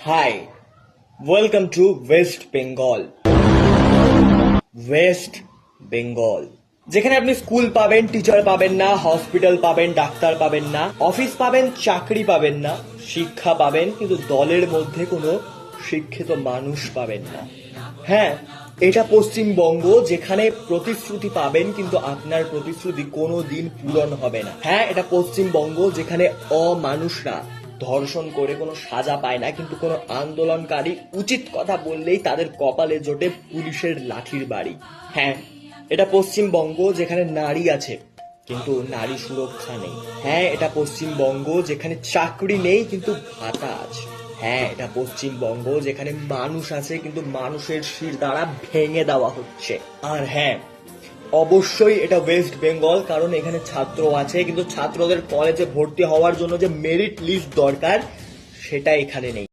High, welcome to West Bengal. West Bengal, যেখানে আপনি school পাবেন, টিচার পাবেন না, হসপিটাল পাবেন, ডাক্তার পাবেন না, অফিস পাবেন, চাকরি পাবেন না, শিক্ষা পাবেন কিন্তু দলের মধ্যে কোনো শিক্ষিত মানুষ পাবেন না। হ্যাঁ, এটা পশ্চিমবঙ্গ, যেখানে প্রতিশ্রুতি পাবেন কিন্তু আপনার প্রতিশ্রুতি কোনোদিন পূরণ হবে না। হ্যাঁ, এটা পশ্চিমবঙ্গ, যেখানে অমানুষরা ধর্ষণ করে কোনো সাজা পায় না কিন্তু কোনো আন্দোলনকারী উচিত কথা বললেই তাদের কপালে জোটে পুলিশের লাঠির বাড়ি। হ্যাঁ, এটা পশ্চিমবঙ্গ, যেখানে নারী আছে কিন্তু নারী সুরক্ষা নেই। হ্যাঁ, এটা পশ্চিমবঙ্গ, যেখানে চাকরি নেই কিন্তু ভাতা আছে। হ্যাঁ, এটা পশ্চিমবঙ্গ, যেখানে মানুষ আছে কিন্তু মানুষের শির দ্বারা ভেঙে দেওয়া হচ্ছে। আর হ্যাঁ, অবশ্যই এটা ওয়েস্ট বেঙ্গল, কারণ এখানে ছাত্র আছে কিন্তু ছাত্রদের কলেজে ভর্তি হওয়ার জন্য যে মেরিট লিস্ট দরকার সেটা এখানে নেই।